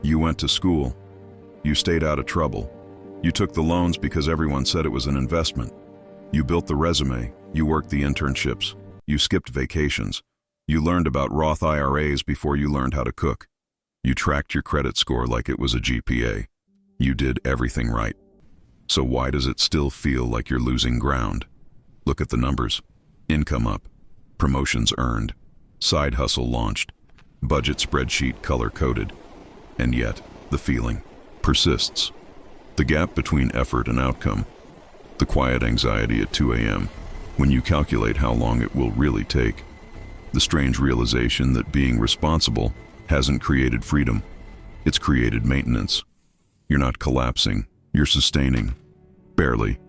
You went to school. You stayed out of trouble. You took the loans because everyone said it was an investment. You built the resume. You worked the internships. You skipped vacations. You learned about Roth IRAs before you learned how to cook. You tracked your credit score like it was a GPA. You did everything right. So why does it still feel like you're losing ground? Look at the numbers. Income up. Promotions earned. Side hustle launched. Budget spreadsheet color-coded. And yet, the feeling persists. The gap between effort and outcome. The quiet anxiety at 2 a.m. when you calculate how long it will really take. The strange realization that being responsible hasn't created freedom. It's created maintenance. You're not collapsing. You're sustaining. Barely.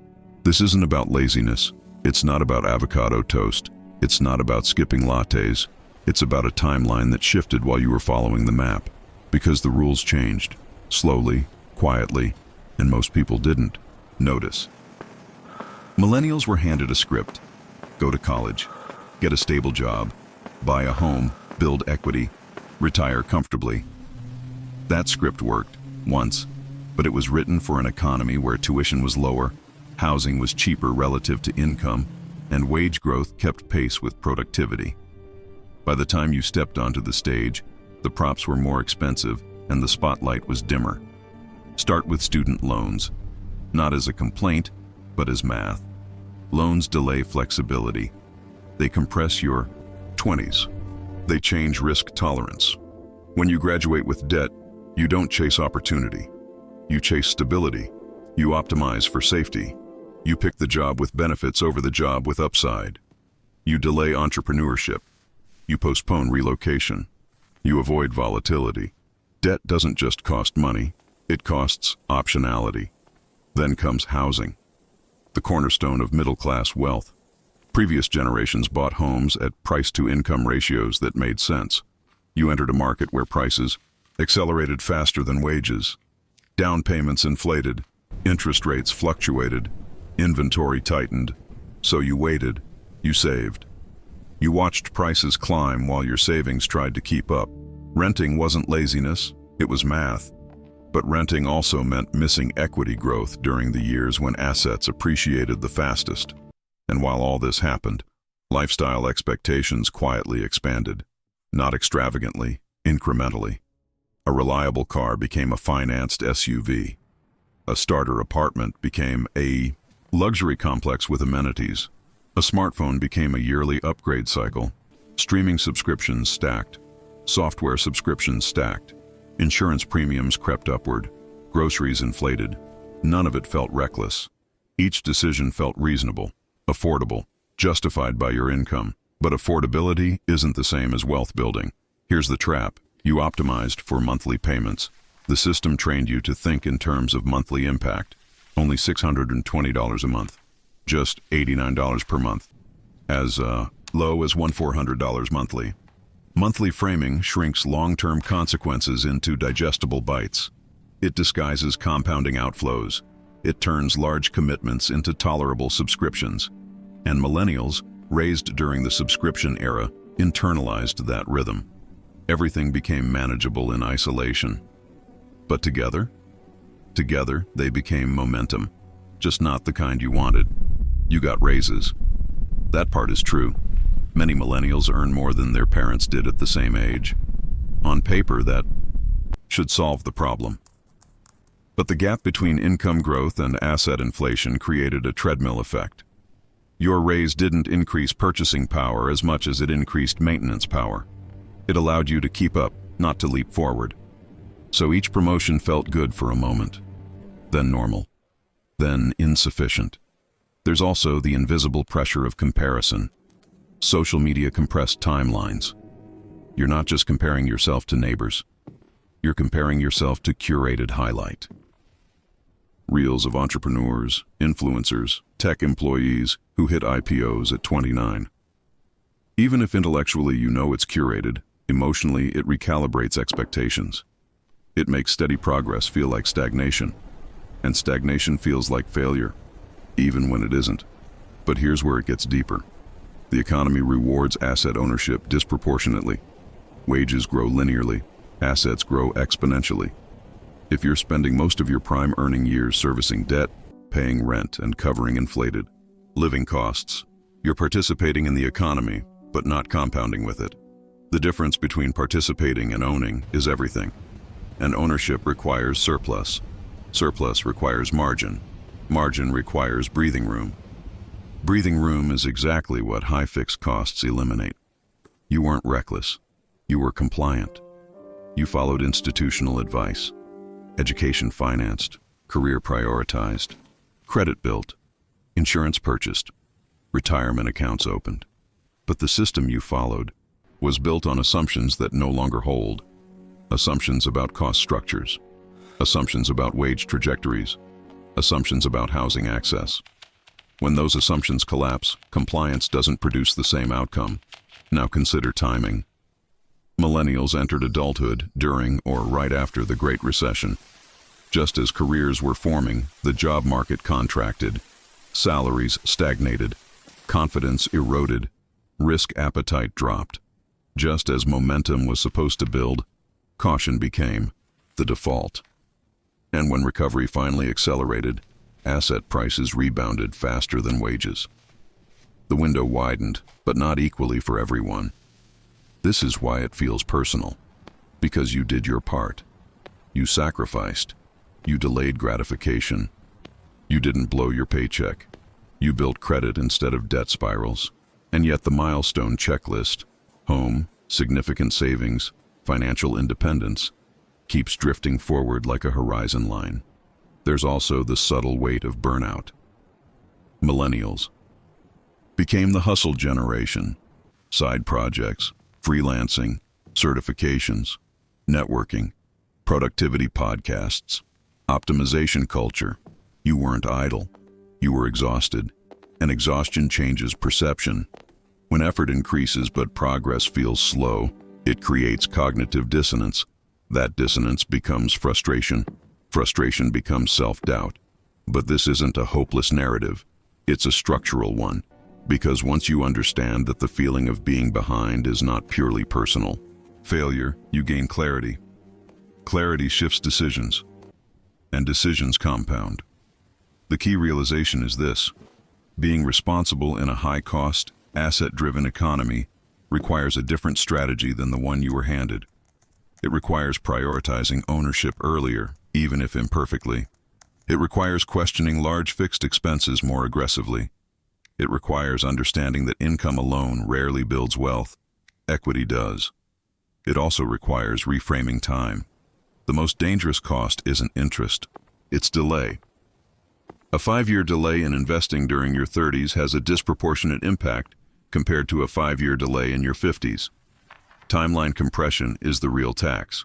This isn't about laziness. It's not about avocado toast. It's not about skipping lattes. It's about a timeline that shifted while you were following the map. Because the rules changed. Slowly, quietly, and most people didn't notice. Millennials were handed a script. Go to college. Get a stable job. Buy a home. Build equity. Retire comfortably. That script worked, once, but it was written for an economy where tuition was lower, housing was cheaper relative to income, and wage growth kept pace with productivity. By the time you stepped onto the stage, the props were more expensive and the spotlight was dimmer. Start with student loans, not as a complaint, but as math. Loans delay flexibility. They compress your 20s. They change risk tolerance. When you graduate with debt, you don't chase opportunity. You chase stability. You optimize for safety. You pick the job with benefits over the job with upside. You delay entrepreneurship. You postpone relocation. You avoid volatility. Debt doesn't just cost money, it costs optionality. Then comes housing, the cornerstone of middle-class wealth. Previous generations bought homes at price-to-income ratios that made sense. You entered a market where prices accelerated faster than wages. Down payments inflated, interest rates fluctuated, inventory tightened. So you waited, you saved. You watched prices climb while your savings tried to keep up. Renting wasn't laziness, it was math. But renting also meant missing equity growth during the years when assets appreciated the fastest. And while all this happened, lifestyle expectations quietly expanded. Not extravagantly, incrementally. A reliable car became a financed SUV. A starter apartment became a luxury complex with amenities. A smartphone became a yearly upgrade cycle. Streaming subscriptions stacked. Software subscriptions stacked. Insurance premiums crept upward. Groceries inflated. None of it felt reckless. Each decision felt reasonable, affordable, justified by your income. But affordability isn't the same as wealth building. Here's the trap. You optimized for monthly payments. The system trained you to think in terms of monthly impact. Only $620 a month. Just $89 per month. As low as $1,400 monthly. Monthly framing shrinks long-term consequences into digestible bites. It disguises compounding outflows. It turns large commitments into tolerable subscriptions. And millennials, raised during the subscription era, internalized that rhythm. Everything became manageable in isolation. But together they became momentum. Just not the kind you wanted. You got raises. That part is true. Many millennials earn more than their parents did at the same age. On paper, that should solve the problem. But the gap between income growth and asset inflation created a treadmill effect. Your raise didn't increase purchasing power as much as it increased maintenance power. It allowed you to keep up, not to leap forward. So each promotion felt good for a moment, then normal, then insufficient. There's also the invisible pressure of comparison. Social media compressed timelines. You're not just comparing yourself to neighbors. You're comparing yourself to curated highlight. Reels of entrepreneurs, influencers, tech employees who hit IPOs at 29. Even if intellectually you know it's curated, emotionally it recalibrates expectations. It makes steady progress feel like stagnation, and stagnation feels like failure, even when it isn't. But here's where it gets deeper. The economy rewards asset ownership disproportionately. Wages grow linearly, assets grow exponentially. If you're spending most of your prime earning years servicing debt, paying rent, and covering inflated living costs, you're participating in the economy, but not compounding with it. The difference between participating and owning is everything. And ownership requires surplus. Surplus requires margin. Margin requires breathing room. Breathing room is exactly what high fixed costs eliminate. You weren't reckless. You were compliant. You followed institutional advice. Education financed, career prioritized, credit built, insurance purchased, retirement accounts opened. But the system you followed was built on assumptions that no longer hold. Assumptions about cost structures, assumptions about wage trajectories, assumptions about housing access. When those assumptions collapse, compliance doesn't produce the same outcome. Now consider timing. Millennials entered adulthood during or right after the Great Recession. Just as careers were forming, the job market contracted, salaries stagnated, confidence eroded, risk appetite dropped. Just as momentum was supposed to build, caution became the default. And when recovery finally accelerated, asset prices rebounded faster than wages. The window widened, but not equally for everyone. This is why it feels personal. Because you did your part. You sacrificed. You delayed gratification. You didn't blow your paycheck. You built credit instead of debt spirals. And yet the milestone checklist, home, significant savings, financial independence, keeps drifting forward like a horizon line. There's also the subtle weight of burnout. Millennials became the hustle generation. Side projects, freelancing, certifications, networking, productivity podcasts, optimization culture. You weren't idle. You were exhausted. And exhaustion changes perception. When effort increases but progress feels slow, it creates cognitive dissonance. That dissonance becomes frustration. Frustration becomes self-doubt. But this isn't a hopeless narrative. It's a structural one. Because once you understand that the feeling of being behind is not purely personal failure, you gain clarity. Clarity shifts decisions. And decisions compound. The key realization is this: being responsible in a high-cost, asset-driven economy requires a different strategy than the one you were handed. It requires prioritizing ownership earlier, even if imperfectly. It requires questioning large fixed expenses more aggressively. It requires understanding that income alone rarely builds wealth. Equity does. It also requires reframing time. The most dangerous cost isn't interest, it's delay. A 5-year delay in investing during your 30s has a disproportionate impact compared to a 5-year delay in your 50s. Timeline compression is the real tax.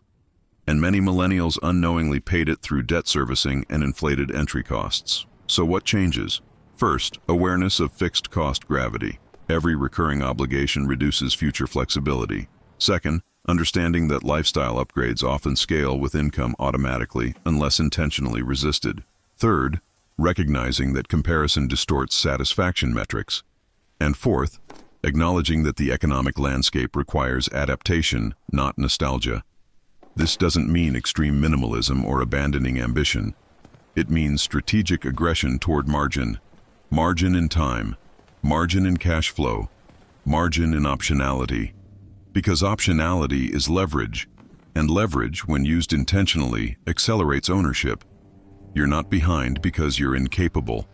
And many millennials unknowingly paid it through debt servicing and inflated entry costs. So what changes? First, awareness of fixed cost gravity. Every recurring obligation reduces future flexibility. Second, understanding that lifestyle upgrades often scale with income automatically unless intentionally resisted. Third, recognizing that comparison distorts satisfaction metrics. And fourth, acknowledging that the economic landscape requires adaptation, not nostalgia. This doesn't mean extreme minimalism or abandoning ambition. It means strategic aggression toward margin. Margin in time, margin in cash flow, margin in optionality. Because optionality is leverage, and leverage, when used intentionally, accelerates ownership. You're not behind because you're incapable.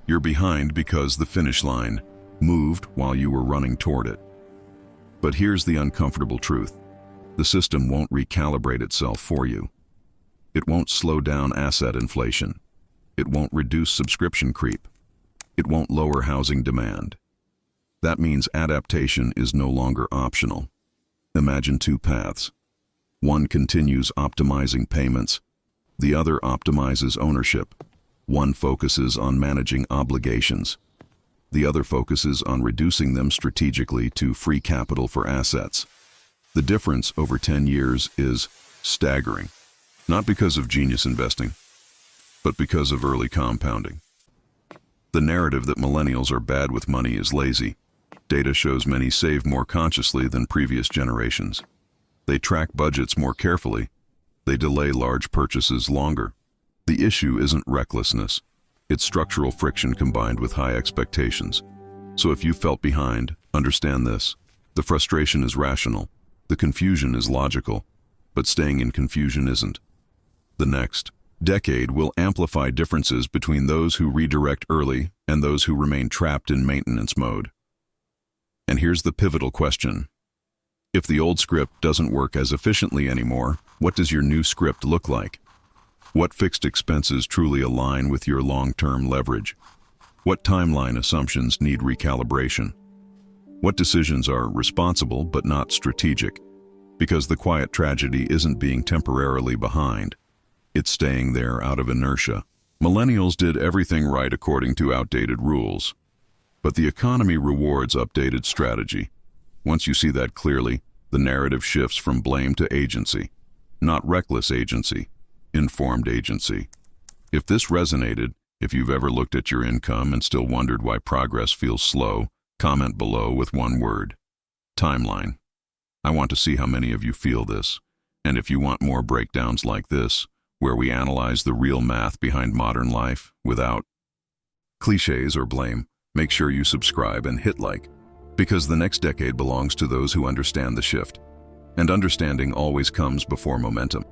You're behind because the finish line moved while you were running toward it. But here's the uncomfortable truth. The system won't recalibrate itself for you. It won't slow down asset inflation. It won't reduce subscription creep. It won't lower housing demand. That means adaptation is no longer optional. Imagine two paths. One continues optimizing payments. The other optimizes ownership. One focuses on managing obligations. The other focuses on reducing them strategically to free capital for assets. The difference over 10 years is staggering. Not because of genius investing, but because of early compounding. The narrative that millennials are bad with money is lazy. Data shows many save more consciously than previous generations. They track budgets more carefully. They delay large purchases longer. The issue isn't recklessness. It's structural friction combined with high expectations. So if you felt behind, understand this. The frustration is rational. The confusion is logical. But staying in confusion isn't. The next decade will amplify differences between those who redirect early and those who remain trapped in maintenance mode. And here's the pivotal question. If the old script doesn't work as efficiently anymore, what does your new script look like? What fixed expenses truly align with your long-term leverage? What timeline assumptions need recalibration? What decisions are responsible but not strategic? Because the quiet tragedy isn't being temporarily behind. It's staying there out of inertia. Millennials did everything right according to outdated rules. But the economy rewards updated strategy. Once you see that clearly, the narrative shifts from blame to agency. Not reckless agency, informed agency. If this resonated, if you've ever looked at your income and still wondered why progress feels slow, comment below with one word: timeline. I want to see how many of you feel this. And if you want more breakdowns like this, where we analyze the real math behind modern life without cliches or blame, make sure you subscribe and hit like, because the next decade belongs to those who understand the shift. And understanding always comes before momentum.